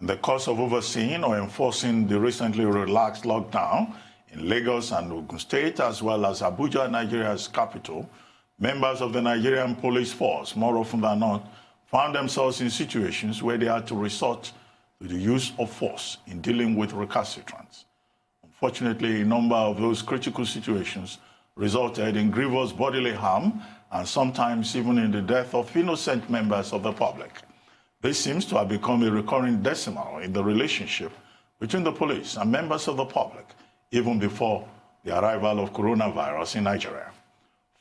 In the course of overseeing or enforcing the recently relaxed lockdown in Lagos and Ogun State, as well as Abuja, Nigeria's capital, members of the Nigerian police force, more often than not, found themselves in situations where they had to resort to the use of force in dealing with recalcitrants. Unfortunately, a number of those critical situations resulted in grievous bodily harm and sometimes even in the death of innocent members of the public. This seems to have become a recurring decimal in the relationship between the police and members of the public, even before the arrival of coronavirus in Nigeria.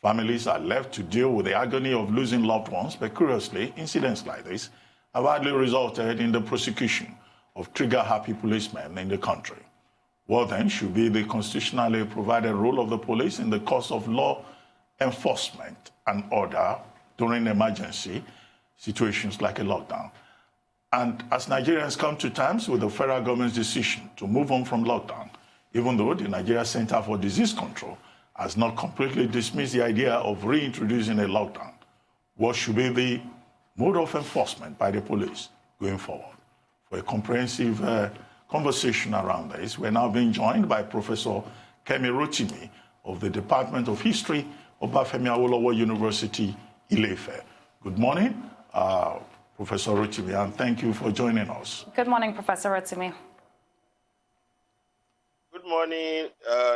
Families are left to deal with the agony of losing loved ones, but curiously, incidents like this have hardly resulted in the prosecution of trigger-happy policemen in the country. What then should be the constitutionally provided role of the police in the course of law enforcement and order during emergency situations like a lockdown? And as Nigerians come to terms with the federal government's decision to move on from lockdown, even though the Nigeria Center for Disease Control has not completely dismissed the idea of reintroducing a lockdown, what should be the mode of enforcement by the police going forward? For a comprehensive conversation around this, we're now being joined by Professor Kemi Rotimi of the Department of History of Obafemi Awolowo University, Ile-Ife. Good morning, Professor Rotimi, and thank you for joining us. Good morning, Professor Rotimi. Good morning,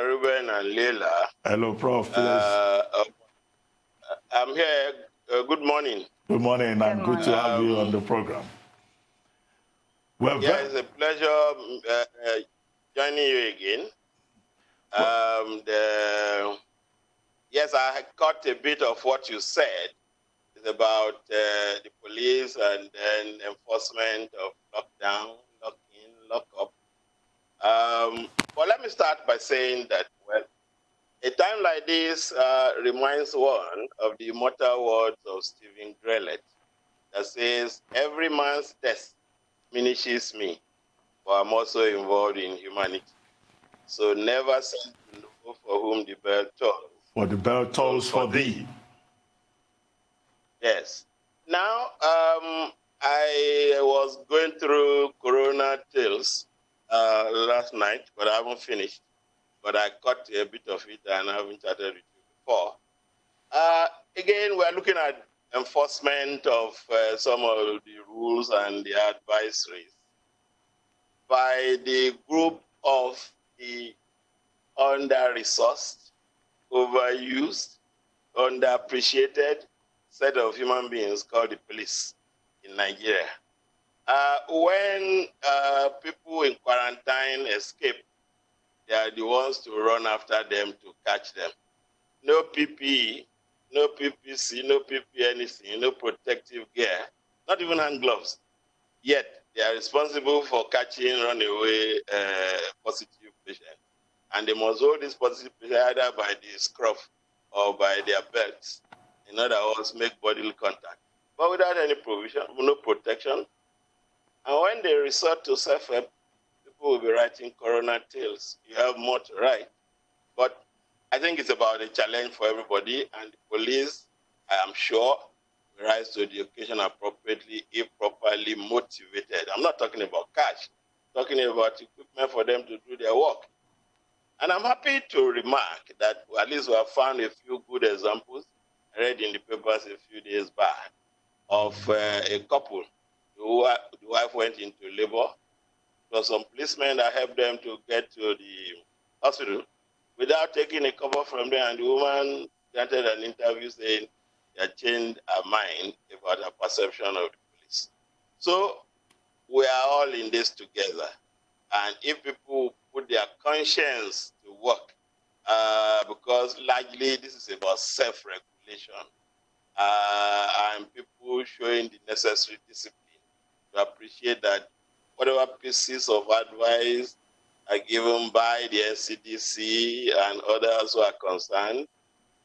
Ruben and Leila. Hello, Prof. I'm here. Good morning. Good morning, and good to have you on the program. Well, yeah, it's a pleasure joining you again. Yes, I caught a bit of what you said. It's about the police and then enforcement of lockdown, lock-in, lock-up. Well, let me start by saying that, well, a time like this reminds one of the immortal words of Stephen Grellet that says, "Every man's death diminishes me, but I'm also involved in humanity. So never cease to know for whom the bell tolls. For the bell tolls for thee." Yes. Now, I was going through Corona Tales last night, but I haven't finished. But I caught a bit of it and I haven't chatted with you before. Again, we're looking at enforcement of some of the rules and the advisories by the group of the under-resourced, overused, underappreciated set of human beings called the police in Nigeria. When people in quarantine escape, they are the ones to run after them to catch them. No PPE, no PPC, no PP anything, no protective gear, not even hand gloves. Yet, they are responsible for catching runaway positive patients. And they must hold this positive patient either by the scruff or by their belts. In other words, make bodily contact. But without any provision, no protection. And when they resort to self-help, people will be writing Corona Tales. You have more to write. But I think it's about a challenge for everybody, and the police, I am sure, will rise to the occasion appropriately if properly motivated. I'm not talking about cash, I'm talking about equipment for them to do their work. And I'm happy to remark that at least we have found a few good examples. I read in the papers a few days back of a couple. The wife went into labor. There were some policemen that helped them to get to the hospital without taking a cover from them, and the woman granted an interview saying they had changed her mind about her perception of the police. So we are all in this together. And if people put their conscience to work, because largely this is about self-regulation, and people showing the necessary discipline to appreciate that whatever pieces of advice are given by the NCDC and others who are concerned,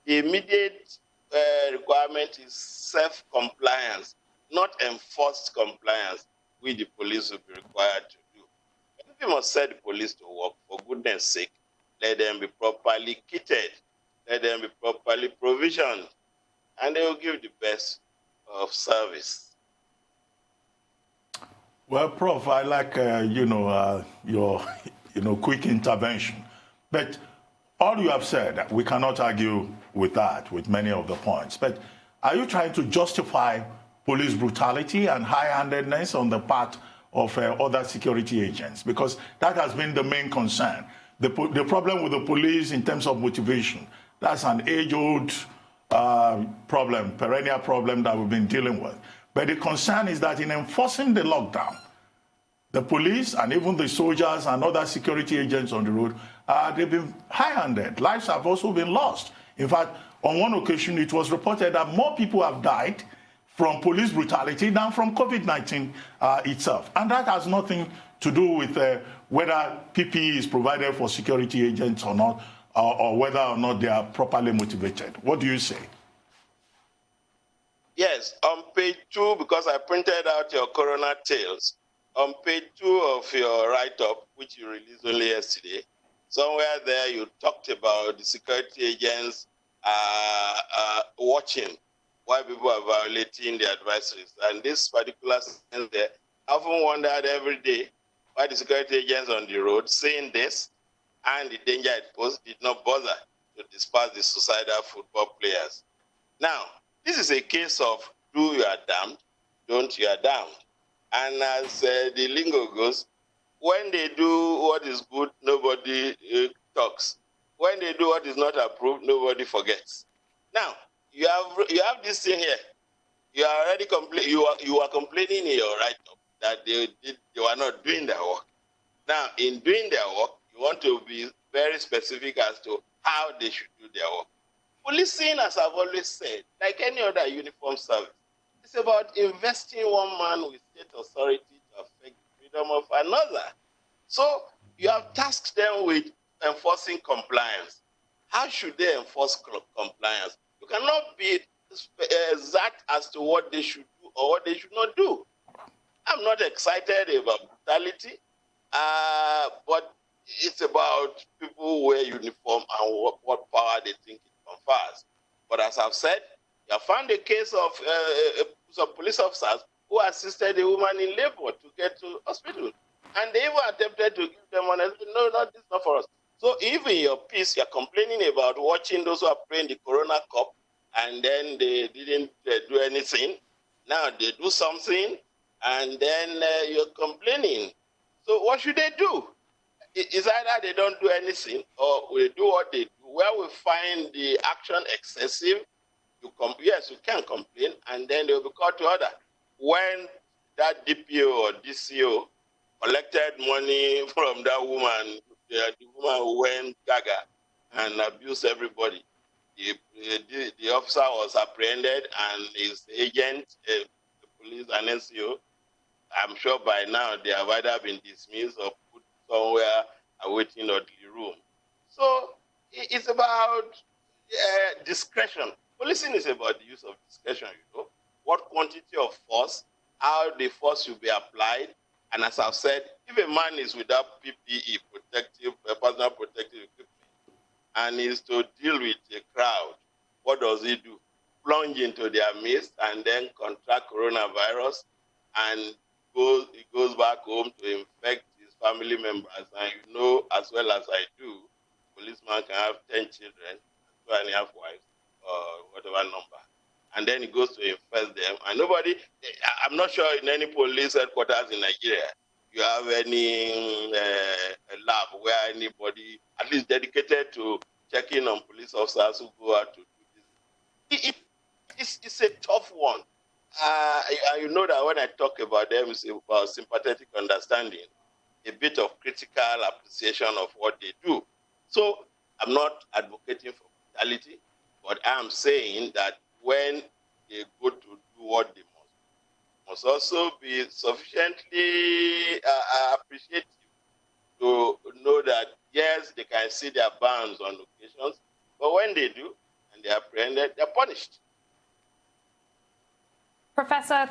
the immediate requirement is self-compliance, not enforced compliance, which the police will be required to do. If you must set the police to work, for goodness sake, let them be properly kitted, let them be properly provisioned, and they will give the best of service. Well, Prof, I like, your, quick intervention. But all you have said, we cannot argue with that, with many of the points. But are you trying to justify police brutality and high-handedness on the part of other security agents? Because that has been the main concern. The problem with the police in terms of motivation, that's an age-old problem, perennial problem that we've been dealing with. But the concern is that in enforcing the lockdown, the police and even the soldiers and other security agents on the road, they've been high-handed. Lives have also been lost. In fact, on one occasion, it was reported that more people have died from police brutality than from COVID-19 itself. And that has nothing to do with whether PPE is provided for security agents or not, or whether or not they are properly motivated. What do you say? Yes, on page 2, because I printed out your Corona Tales, on page 2 of your write-up, which you released only yesterday, somewhere there you talked about the security agents watching why people are violating the advisories. And this particular sentence there, I often wondered every day why the security agents on the road, seeing this and the danger it posed, did not bother to disperse the suicidal football players. Now, this is a case of do you are damned, don't you are damned. And as the lingo goes, when they do what is good, nobody talks. When they do what is not approved, nobody forgets. Now, you have this thing here. You are already you are complaining in your write-up that they were not doing their work. Now, in doing their work, you want to be very specific as to how they should do their work. Policing, as I've always said, like any other uniform service, it's about investing one man with state authority to affect the freedom of another. So you have tasked them with enforcing compliance. How should they enforce compliance? You cannot be exact as to what they should do or what they should not do. I'm not excited about brutality, but it's about people who wear uniform and what power they think it confers. But as I've said, you have found a case of some police officers who assisted a woman in labor to get to hospital. And they even attempted to give them honest, no, this is not for us. So even your piece, you're complaining about watching those who are playing the Corona Cup, and then they didn't do anything. Now they do something, and then you're complaining. So what should they do? It's either they don't do anything, or we do what they do. Where we find the action excessive, yes, you can complain, and then they'll be called to order. When that DPO or DCO collected money from that woman, the woman who went gaga and abused everybody, the officer was apprehended, and his agent, the police and NCO, I'm sure by now they have either been dismissed or put somewhere awaiting orderly room. So it's about discretion. Policing is about the use of discretion, what quantity of force, how the force should be applied. And as I've said, if a man is without PPE, personal protective equipment, and is to deal with a crowd, what does he do? Plunge into their midst and then contract coronavirus, and he goes back home to infect his family members. And you know as well as I do, policeman can have 10 children, 2.5 wives, or whatever number. And then he goes to infest them. And nobody, I'm not sure in any police headquarters in Nigeria, you have any lab where anybody, at least dedicated to checking on police officers who go out to do this. It's a tough one. You know that when I talk about them, it's about sympathetic understanding, a bit of critical appreciation of what they do. So I'm not advocating for brutality, but I'm saying that when they go to do what they must also be sufficiently appreciative to know that, yes, they can see their bounds on occasions, but when they do and they're apprehended, they're punished. Professor,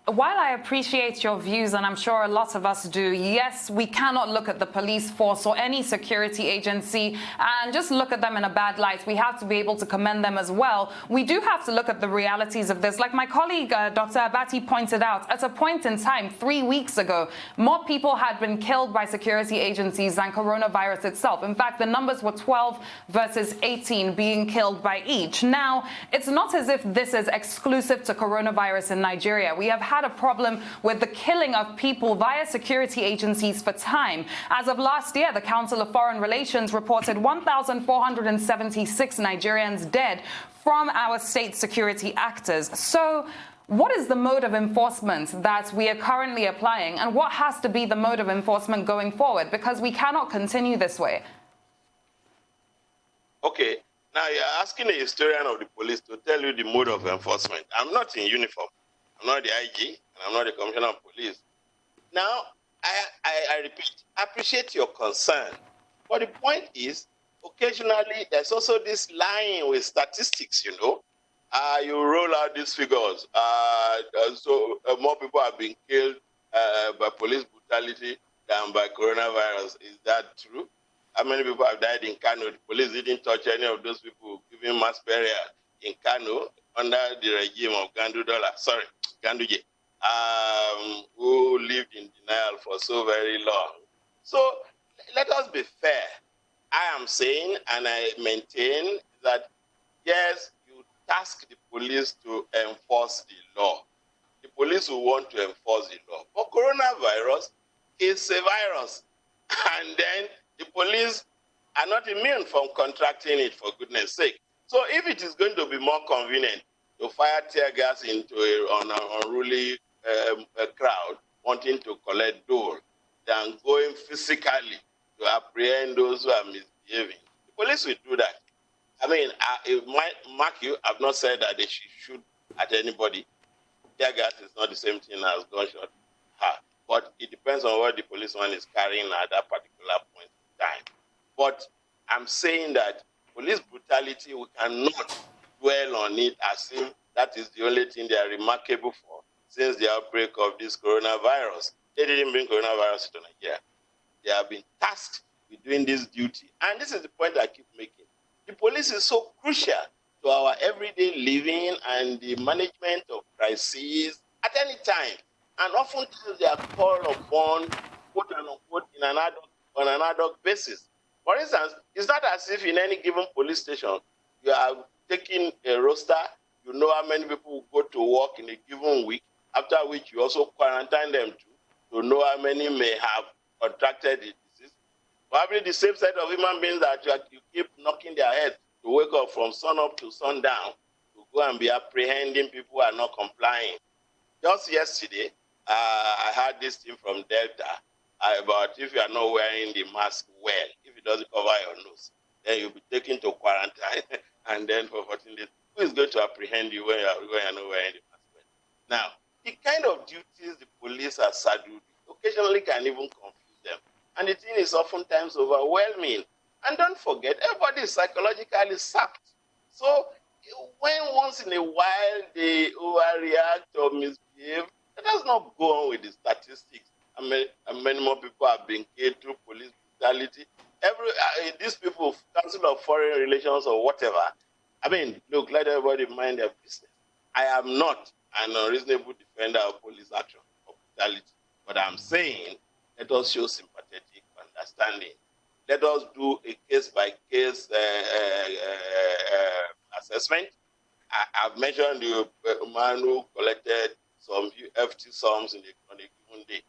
While I appreciate your views, and I'm sure a lot of us do, yes, we cannot look at the police force or any security agency and just look at them in a bad light. We have to be able to commend them as well. We do have to look at the realities of this. Like my colleague, Dr. Abati, pointed out, at a point in time, 3 weeks ago, more people had been killed by security agencies than coronavirus itself. In fact, the numbers were 12 versus 18 being killed by each. Now, it's not as if this is exclusive to coronavirus in Nigeria. We have had a problem with the killing of people via security agencies for time. As of last year, the Council of Foreign Relations reported 1,476 Nigerians dead from our state security actors. So what is the mode of enforcement that we are currently applying, and what has to be the mode of enforcement going forward? Because we cannot continue this way. Okay, now you're asking a historian of the police to tell you the mode of enforcement. I'm not in uniform. I'm not the IG, and I'm not the Commissioner of Police. Now, I repeat, I appreciate your concern. But the point is, occasionally, there's also this lying with statistics, you know. You roll out these figures. So more people have been killed by police brutality than by coronavirus. Is that true? How many people have died in Kano? The police didn't touch any of those people giving mass burial in Kano under the regime of Ganduje, who lived in denial for so very long. So let us be fair. I am saying, and I maintain, that yes, you task the police to enforce the law. The police will want to enforce the law. But coronavirus is a virus. And then the police are not immune from contracting it, for goodness sake. So if it is going to be more convenient to fire tear gas into an unruly crowd wanting to collect dole than going physically to apprehend those who are misbehaving, the police will do that. I mean, mark you, I've not said that they should shoot at anybody. Tear gas is not the same thing as gunshot. But it depends on what the policeman is carrying at that particular point in time. But I'm saying that police brutality, we cannot dwell on it as if that is the only thing they are remarkable for since the outbreak of this coronavirus. They didn't bring coronavirus to Nigeria. They have been tasked with doing this duty. And this is the point I keep making. The police is so crucial to our everyday living and the management of crises at any time. And oftentimes they are called upon, quote unquote, on an ad hoc basis. For instance, it's not as if in any given police station you are taking a roster, you know how many people will go to work in a given week, after which you also quarantine them to know how many may have contracted the disease. Probably the same set of human beings that you keep knocking their head to wake up from sun up to sundown to go and be apprehending people who are not complying. Just yesterday, I heard this thing from Delta about if you are not wearing the mask well, if it doesn't cover your nose, then you'll be taken to quarantine and then for 14 days. Who is going to apprehend you when you're not wearing the mask well? Now, the kind of duties the police are saddled with occasionally can even confuse them. And the thing is oftentimes overwhelming. And don't forget, everybody is psychologically sapped. So when once in a while they overreact or misbehave, let us not go on with the statistics. Many more people have been killed through police brutality. These people, Council of Foreign Relations or whatever, I mean, look, let everybody mind their business. I am not an unreasonable defender of police action or brutality, but I'm saying let us show sympathetic understanding. Let us do a case-by-case assessment. I've mentioned the man who collected some hefty sums on a given day.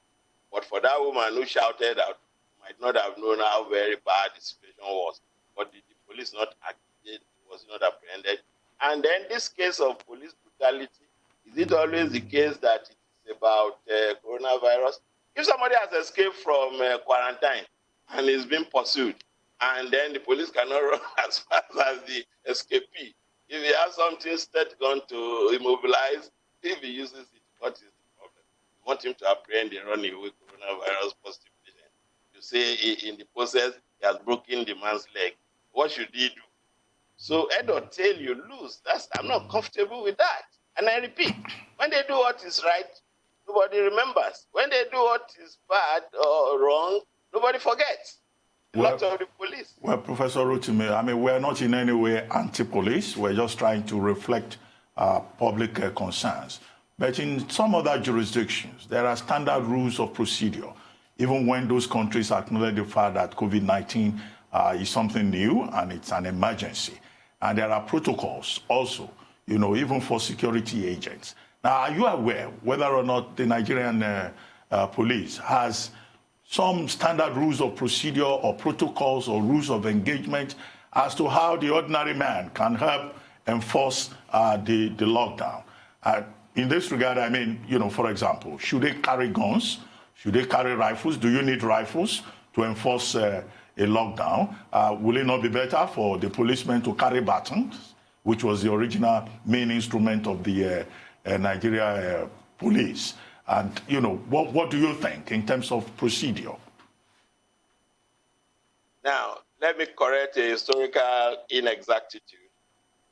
But for that woman who shouted out, might not have known how very bad the situation was. But the police not acted, was not apprehended. And then this case of police brutality, is it always the case that it is about coronavirus? If somebody has escaped from quarantine and is being pursued, and then the police cannot run as fast as the escapee, if he has something state gun to immobilize, if he uses it, what is the problem? You want him to apprehend and run away coronavirus positive patient. You say in the process, he has broken the man's leg. What should he do? So head or tail, you lose. I'm not comfortable with that. And I repeat, when they do what is right, nobody remembers. When they do what is bad or wrong, nobody forgets. A lot of the police. Well, Professor Rotimi, I mean, we're not in any way anti-police. We're just trying to reflect public concerns. But in some other jurisdictions, there are standard rules of procedure, even when those countries acknowledge the fact that COVID-19 is something new and it's an emergency. And there are protocols also, you know, even for security agents. Now, are you aware whether or not the Nigerian police has some standard rules of procedure or protocols or rules of engagement as to how the ordinary man can help enforce the lockdown? In this regard, I mean, you know, for example, should they carry guns? Should they carry rifles? Do you need rifles to enforce a lockdown? Will it not be better for the policemen to carry batons, which was the original main instrument of the Nigeria police? And, you know, what do you think in terms of procedure? Now, let me correct a historical inexactitude.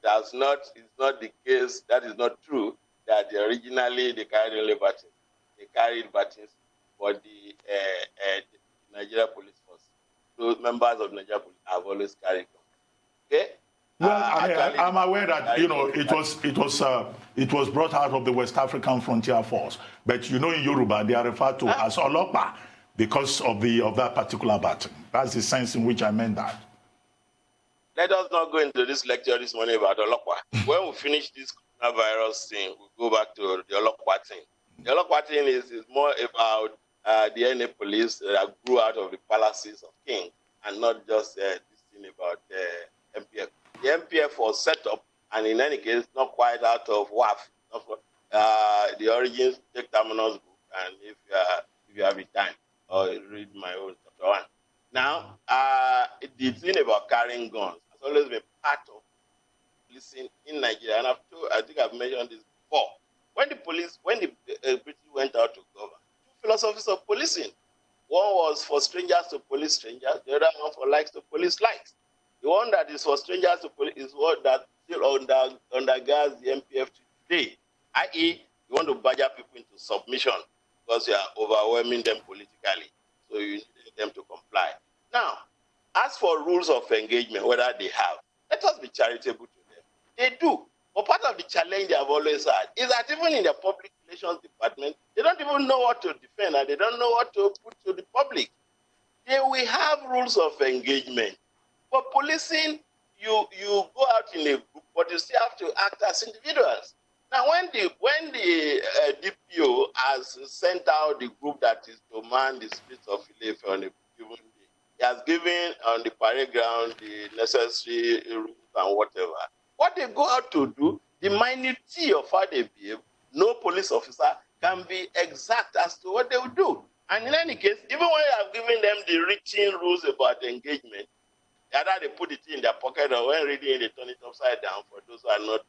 It's not the case, that is not true, that originally they carried only batons. They carried batons for the Nigeria police force. Those members of Nigeria police have always carried them. Okay? Well, I'm aware that, you know, it was brought out of the West African Frontier Force, but you know, in Yoruba they are referred to as Olopa because of that particular baton. That's the sense in which I meant that. Let us not go into this lecture this morning about Olopa. When we finish this coronavirus thing, we'll go back to the Olopa thing. The Olopa thing is more about the NA police that grew out of the palaces of King, and not just this thing about MPF. The MPF was set up, and in any case, not quite out of WAF. The origins, take Terminus book, and if you have the time, or read my own chapter 1. Now, the thing about carrying guns has always been part of policing in Nigeria, and I think I've mentioned this before. When the British went out to govern, two philosophies of policing. One was for strangers to police strangers, the other one for likes to police likes. The one that is for strangers to police is what that still undergirds the MPF today, i.e., you want to badger people into submission because you are overwhelming them politically, so you need them to comply. Now, as for rules of engagement, whether they have, let us be charitable to them. They do. But part of the challenge they have always had is that even in the public relations department, they don't even know what to defend and they don't know what to put to the public. We have rules of engagement. For policing, you go out in a group, but you still have to act as individuals. Now, when the DPO has sent out the group that is to man the streets of Ile-Ife on a given day, he has given on the parade ground the necessary rules and whatever. What they go out to do, the minutiae of how they behave, no police officer can be exact as to what they will do. And in any case, even when you have given them the written rules about engagement, either they put it in their pocket or when reading, they turn it upside down for those who are not.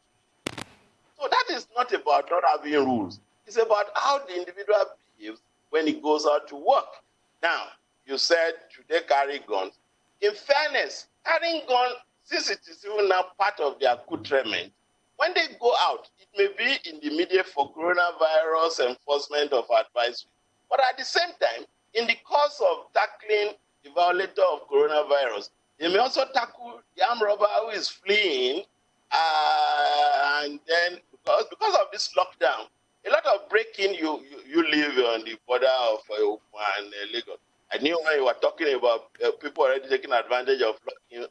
So that is not about not having rules. It's about how the individual behaves when he goes out to work. Now, you said, should they carry guns? In fairness, carrying guns, since it is even now part of their accoutrement, when they go out, it may be in the media for coronavirus enforcement of advisory. But at the same time, in the course of tackling the violator of coronavirus, they may also tackle the armed robber who is fleeing, and then because of this lockdown, a lot of breaking, you live on the border of and Lagos. I knew when you were talking about people already taking advantage of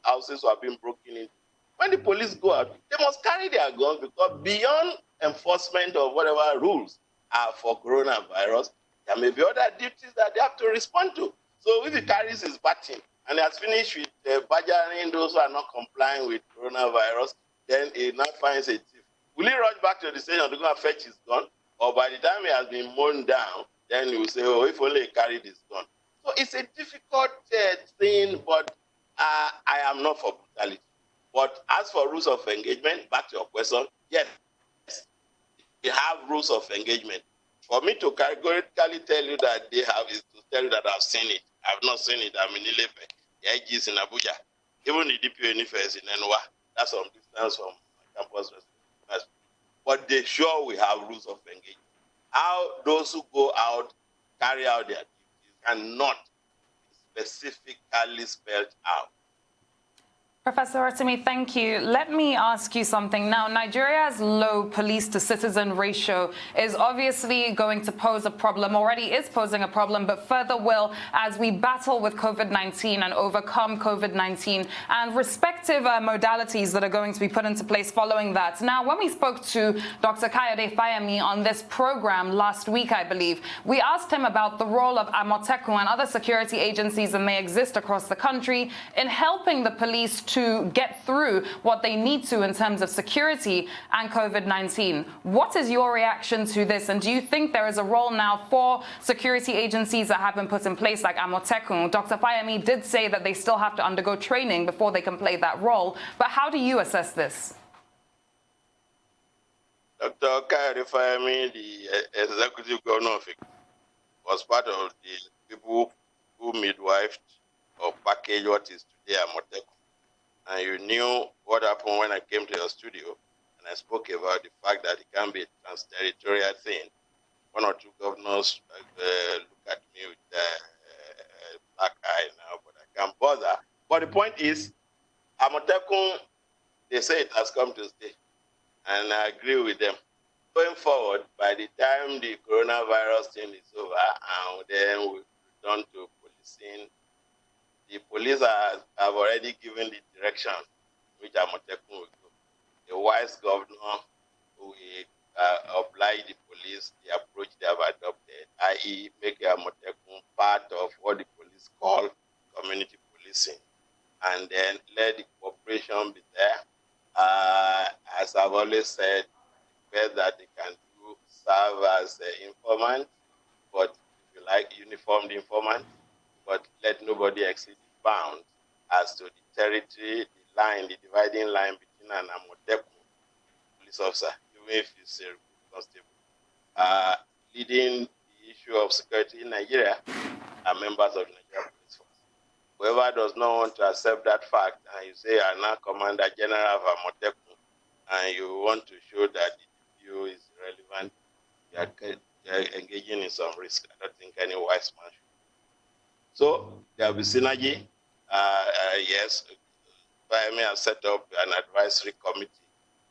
houses who have been broken in. When the police go out, they must carry their guns because beyond enforcement of whatever rules are for coronavirus, there may be other duties that they have to respond to. So if he carries his baton and he has finished with badgering those who are not complying with coronavirus, then he now finds a thief. Will he rush back to the station to go and fetch his gun? Or by the time he has been mown down, then he will say, oh, if only he carried his gun. So it's a difficult thing, but I am not for brutality. But as for rules of engagement, back to your question, yes, they have rules of engagement. For me to categorically tell you that they have is to tell you that I've seen it. I've not seen it. I'm in Ile-Ife. The IG is in Abuja. Even the DPO in Ife is in Enwa. That's some distance from my campus. But they sure we have rules of engagement. how those who go out carry out their duties and not specifically spelled out. Professor Rotimi, thank you. Let me ask you something now. Nigeria's low police-to-citizen ratio is obviously going to pose a problem, already is posing a problem, but further will as we battle with COVID-19 and overcome COVID-19 and respective modalities that are going to be put into place following that. Now, when we spoke to Dr. Kayode Fayemi on this program last week, I believe, we asked him about the role of Amotekun and other security agencies that may exist across the country in helping the police to get through what they need to in terms of security and COVID-19. What is your reaction to this? And do you think there is a role now for security agencies that have been put in place like Amotekun? Dr. Fayemi did say that they still have to undergo training before they can play that role. But how do you assess this? Dr. Kayode Fayemi, the executive governor of Ekiti, was part of the people who midwifed or packaged what is today Amotekun. And you knew what happened when I came to your studio and I spoke about the fact that it can be a trans-territorial thing. One or two governors look at me with black eye now, but I can't bother. But the point is, Amotekun, they say it has come to stay. And I agree with them. Going forward, by the time the coronavirus thing is over, and then we return to policing, the police have already given the direction which Amotekun will go. The wise governor will oblige the police, the approach they have adopted, i.e. make Amotekun part of what the police call community policing. And then let the cooperation be there. As I've always said, the best that they can do, serve as informants, but if you like, uniformed informants, but let nobody exceed the bounds as to the territory, the line, the dividing line between an Amotekun police officer, even if he's a constable, leading the issue of security in Nigeria are members of the Nigerian Police Force. Whoever does not want to accept that fact, and you say you are now Commander General of Amotekun, and you want to show that the view is relevant, you are engaging in some risk. I don't think any wise man should. So there will be synergy. Yes, Fayemi has set up an advisory committee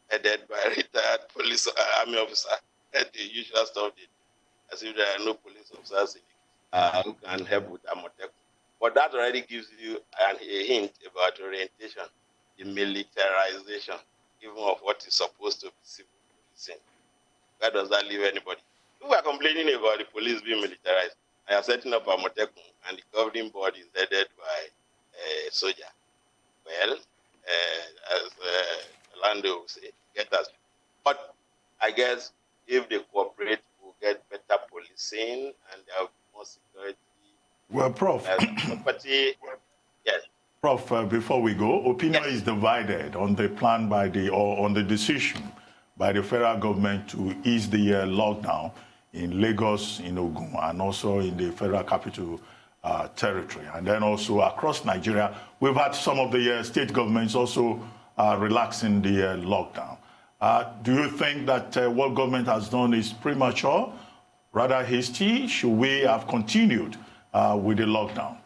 headed by a retired police army officer, the usual stuff they do, as if there are no police officers who can help with Amotekun. But that already gives you a hint about orientation, the militarization, even of what is supposed to be civil policing. Where does that leave anybody? If we are complaining about the police being militarized, I am setting up Amotekun, and the governing body is headed by a soldier. Well, as Lando will say, get us. But I guess if they cooperate, we'll get better policing, and there will be more security. Well, Prof. Property, yes. Prof, before we go, opinion is divided on the plan or on the decision by the federal government to ease the lockdown in Lagos, in Ogun, and also in the Federal Capital Territory. And then also across Nigeria, we've had some of the state governments also relaxing the lockdown. Do you think that what government has done is premature, rather hasty? Should we have continued with the lockdown?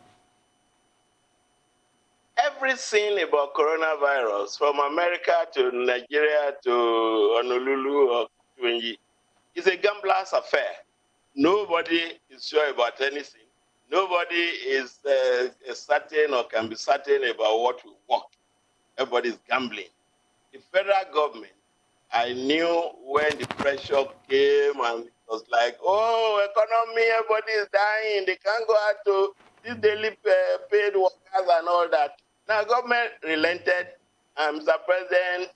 Everything about coronavirus, from America to Nigeria to Honolulu or Twenji, is a gambler's affair. Nobody is sure about anything. Nobody is certain or can be certain about what will work. Everybody is gambling. The federal government, I knew when the pressure came and it was like, oh, economy, everybody is dying. They can't go out to these daily paid workers and all that. Now, government relented. Mr. President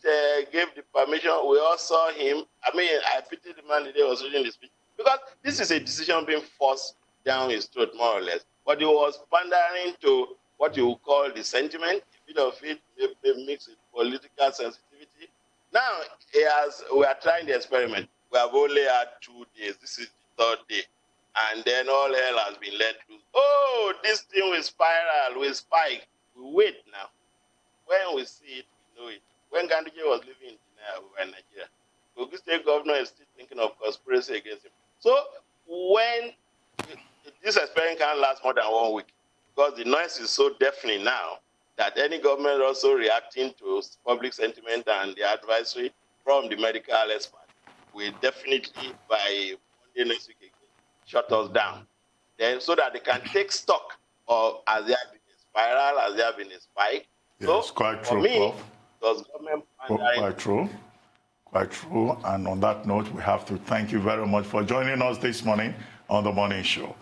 gave the permission. We all saw him. I mean, I pitied the man the day I was reading the speech. Because this is a decision being forced down his throat, more or less. But he was pandering to what you would call the sentiment, a bit of it mixed with political sensitivity. Now, we are trying the experiment. We have only had 2 days. This is the 3rd day. And then all hell has been let loose. Oh, this thing will spiral, will spike. We wait now. When we see it, we know it. When Gandhi was living in Nigeria, we were in Nigeria. The Ogun State governor is still thinking of conspiracy against him. So when this experiment can last more than 1 week, because the noise is so deafening now that any government also reacting to public sentiment and the advisory from the medical expert will definitely, by Monday next week again, shut us down. Then, so that they can take stock of has there been a spiral, has there been a spike. Yes, so quite for true, me, Prof. does government Quite true. Quite true. And on that note, we have to thank you very much for joining us this morning on The Morning Show.